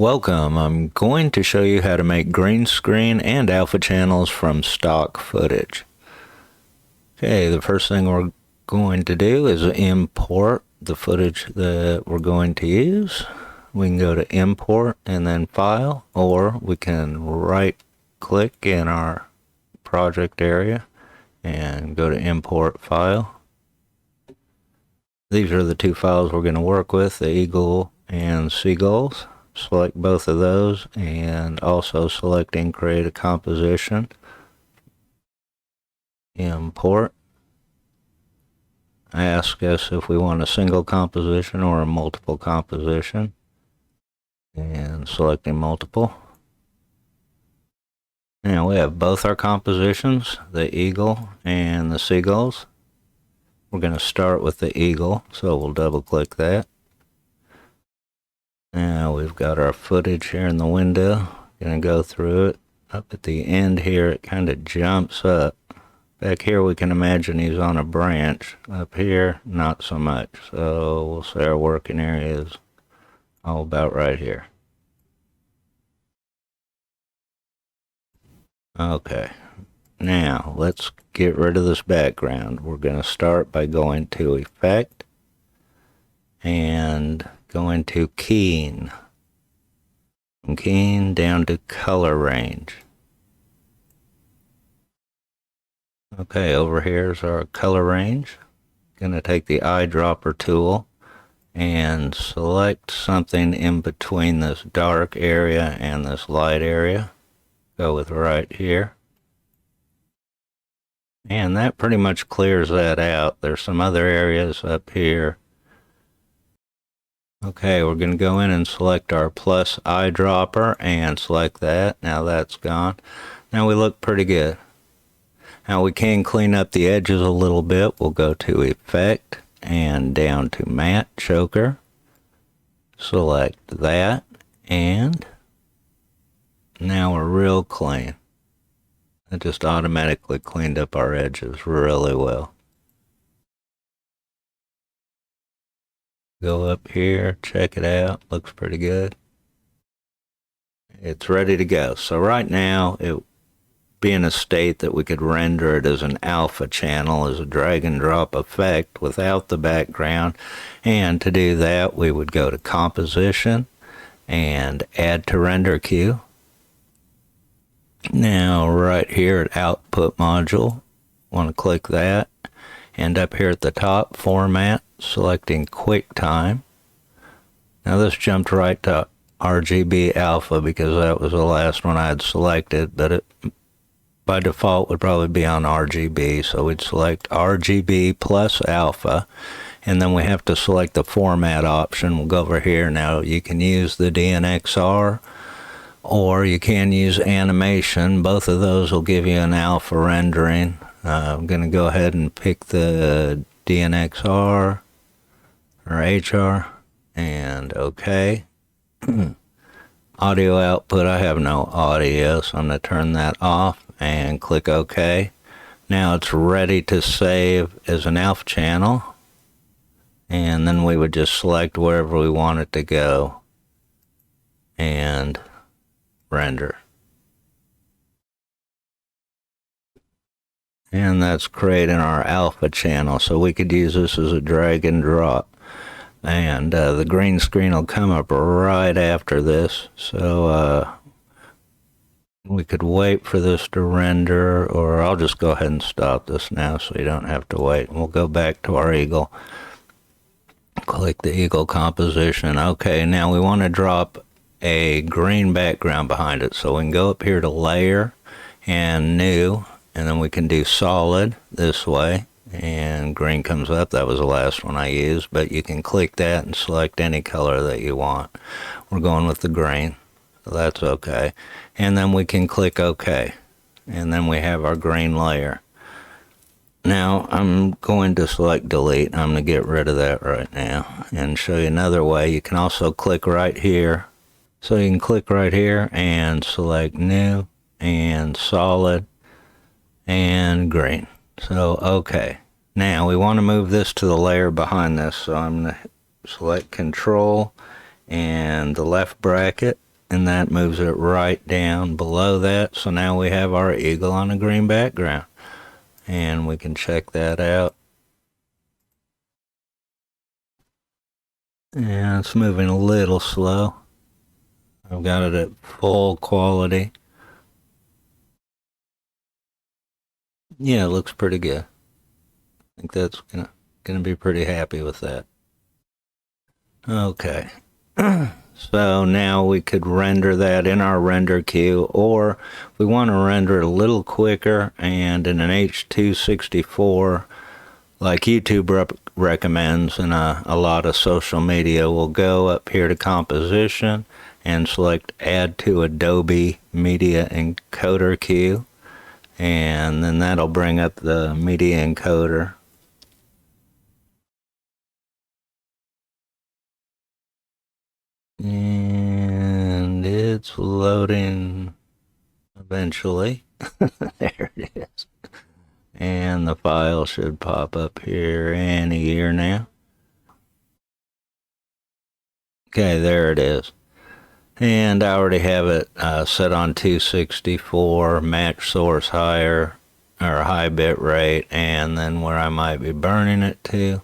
Welcome. I'm going to show you how to make green screen and alpha channels from stock footage. Okay, the first thing we're going to do is import the footage that we're going to use. We can go to import and then file, or we can right click in our project area and go to import file. These are the two files we're going to work with, the eagle and seagulls. Select both of those and also selecting create a composition. Import. Ask us if we want a single composition or a multiple composition. And selecting multiple. Now we have both our compositions, the eagle and the seagulls. We're going to start with the eagle, so we'll double click that. Now we've got our footage here in the window. Going to go through it. Up at the end here, it kind of jumps up. Back here we can imagine he's on a branch. Up here, not so much. So we'll say our working area is all about right here. Okay, now let's get rid of this background. We're going to start by going to Effect and going to Keying. From Keying down to Color Range. Okay, over here is our color range. Going to take the eyedropper tool and select something in between this dark area and this light area. Go with right here. And that pretty much clears that out. There's some other areas up here. Okay, we're going to go in and select our plus eyedropper and select that. Now that's gone. Now we look pretty good. Now we can clean up the edges a little bit. We'll go to Effect and down to Matte Choker. Select that and now we're real clean. It just automatically cleaned up our edges really well. Go up here, check it out, looks pretty good. It's ready to go. So right now, it be in a state that we could render it as an alpha channel, as a drag and drop effect without the background. And to do that, we would go to Composition and Add to Render Queue. Now right here at Output Module, want to click that. And up here at the top, Format, selecting QuickTime. Now this jumped right to RGB Alpha because that was the last one I had selected, but it by default would probably be on RGB, so we'd select RGB plus Alpha, and then we have to select the Format option. We'll go over here. Now you can use the DNxR or you can use Animation. Both of those will give you an alpha rendering. I'm going to go ahead and pick the DNxR or HR and OK. Audio output, I have no audio, so I'm going to turn that off and click OK. Now it's ready to save as an alpha channel, and then we would just select wherever we want it to go and render. And that's creating our alpha channel, so we could use this as a drag and drop. And the green screen will come up right after this, so we could wait for this to render, or I'll just go ahead and stop this now so you don't have to wait. We'll go back to our eagle. Click the eagle composition. Okay, now we want to drop a green background behind it, so we can go up here to Layer and New, and then we can do Solid this way. And green comes up. That was the last one I used, but you can click that and select any color that you want. We're going with the green, so that's okay. And then we can click OK, and then we have our green layer. Now I'm going to select delete. I'm going to get rid of that right now and show you another way. You can also click right here. So you can click right here and select New and Solid and Green. So, okay. Now we want to move this to the layer behind this. So I'm going to select Control and the left bracket and that moves it right down below that. So now we have our eagle on a green background, and we can check that out. And it's moving a little slow. I've got it at full quality. Yeah, it looks pretty good. I think that's gonna be pretty happy with that. Okay. So now we could render that in our render queue, or if we want to render it a little quicker and in an H.264, like YouTube recommends and a lot of social media, we'll go up here to composition and select add to Adobe Media Encoder queue, and then that'll bring up the media encoder. And it's loading eventually. There it is. And the file should pop up here any year now. Okay, there it is. And I already have it set on 264, match source higher, or high bit rate, and then where I might be burning it to.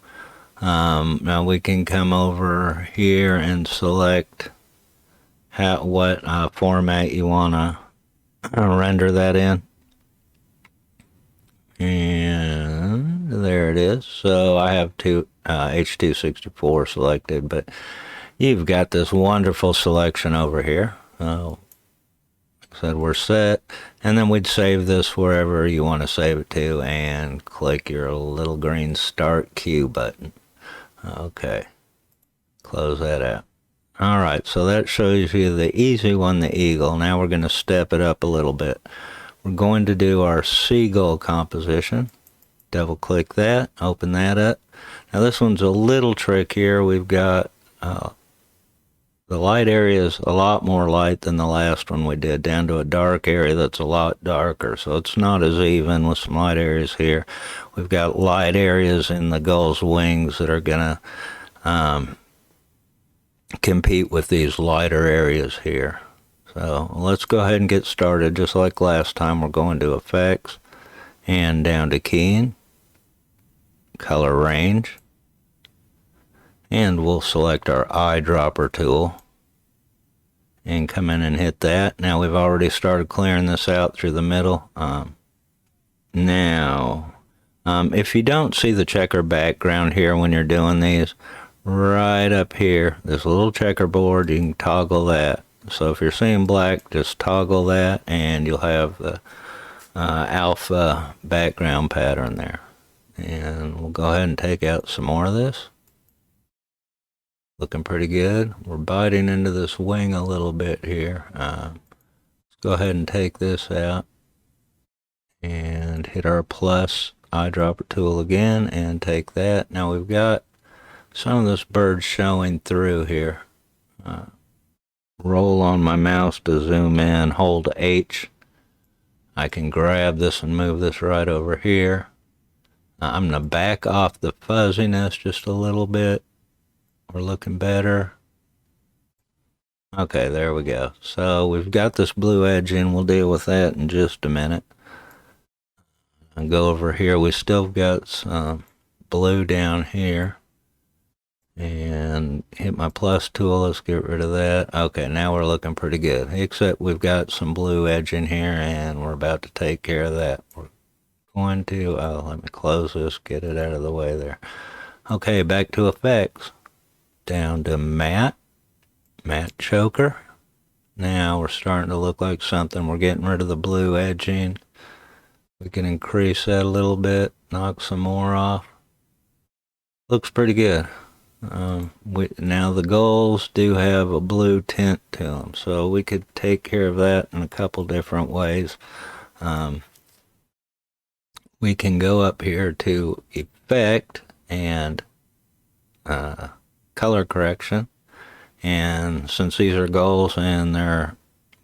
Now we can come over here and select what format you want to render that in. And there it is. So I have H.264 selected, but you've got this wonderful selection over here. Like I said, we're set. And then we'd save this wherever you want to save it to and click your little green Start Queue button. Okay, close that out. All right, so that shows you the easy one, the eagle. Now we're going to step it up a little bit. We're going to do our seagull composition. Double click that, open that up. Now this one's a little trickier. We've got the light area is a lot more light than the last one we did, down to a dark area that's a lot darker. So it's not as even with some light areas here. We've got light areas in the gull's wings that are going to compete with these lighter areas here. So let's go ahead and get started. Just like last time, we're going to Effects and down to Keying, Color Range, and we'll select our eyedropper tool and come in and hit that. Now we've already started clearing this out through the middle. Now, if you don't see the checker background here when you're doing these, right up here, there's a little checkerboard. You can toggle that. So if you're seeing black, just toggle that and you'll have the alpha background pattern there. And we'll go ahead and take out some more of this. Looking pretty good. We're biting into this wing a little bit here. Let's go ahead and take this out and hit our plus eyedropper tool again and take that. Now we've got some of this bird showing through here. Roll on my mouse to zoom in, hold H. I can grab this and move this right over here. I'm going to back off the fuzziness just a little bit. We're looking better. Okay, there we go. So we've got this blue edge in. We'll deal with that in just a minute. I'll go over here. We still got some blue down here. And hit my plus tool. Let's get rid of that. Okay, now we're looking pretty good. Except we've got some blue edge in here and we're about to take care of that. We're going to, let me close this, get it out of the way there. Okay, back to Effects. Down to Matte Choker. Now we're starting to look like something. We're getting rid of the blue edging. We can increase that a little bit, knock some more off. Looks pretty good. Now the gulls do have a blue tint to them, so we could take care of that in a couple different ways. We can go up here to Effect and Color Correction, and since these are gulls and they're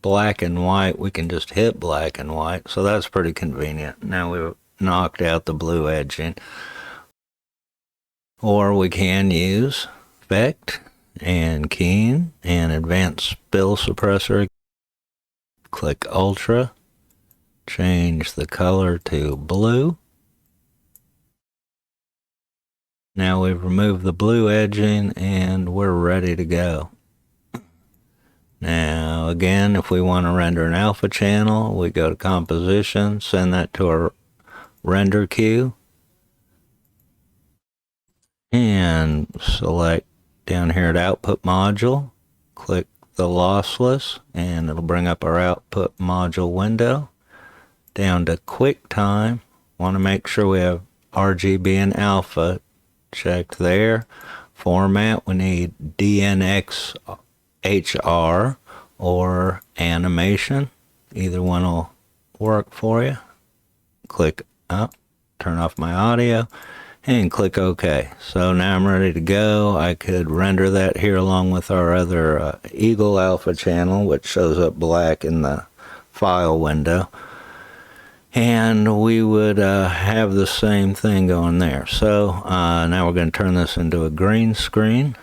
black and white, we can just hit black and white, so that's pretty convenient. Now we've knocked out the blue edging. Or we can use Effect and keying and advanced spill suppressor. Click Ultra, change the color to blue. Now we've removed the blue edging and we're ready to go. Now again, if we want to render an alpha channel, we go to composition, send that to our render queue, and select down here at output module, click the lossless, and it'll bring up our output module window. Down to QuickTime, want to make sure we have RGB and alpha checked there. Format, we need DNxHR or animation. Either one will work for you. Click up, turn off my audio, and click OK. So now I'm ready to go. I could render that here along with our other Eagle alpha channel, which shows up black in the file window. And we would have the same thing going there. So now we're going to turn this into a green screen.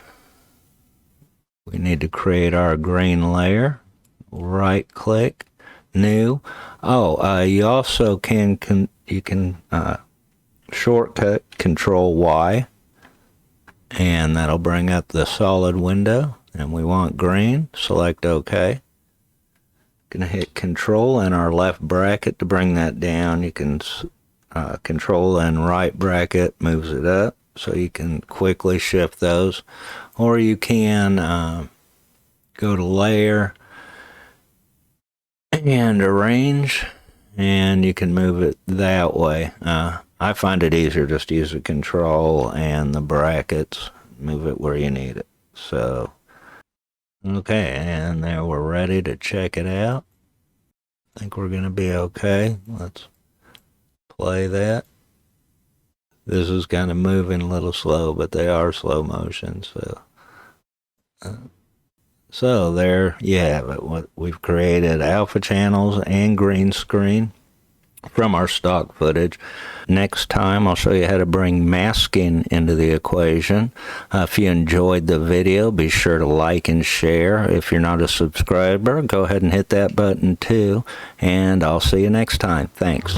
We need to create our green layer. Right click, new. Oh, you also can shortcut Control Y, and that'll bring up the solid window. And we want green. Select OK. Gonna hit Control and our left bracket to bring that down. You can Control and right bracket moves it up, so you can quickly shift those, or you can go to Layer and Arrange, and you can move it that way. I find it easier just to use the Control and the brackets, move it where you need it. So okay, and there we're ready to check it out. I think we're going to be okay. Let's play that. This is kind of moving a little slow, but they are slow motion. So there you have it. We've created alpha channels and green screen from our stock footage. Next time I'll show you how to bring masking into the equation. If you enjoyed the video, be sure to like and share. If you're not a subscriber, go ahead and hit that button too, and I'll see you next time. Thanks.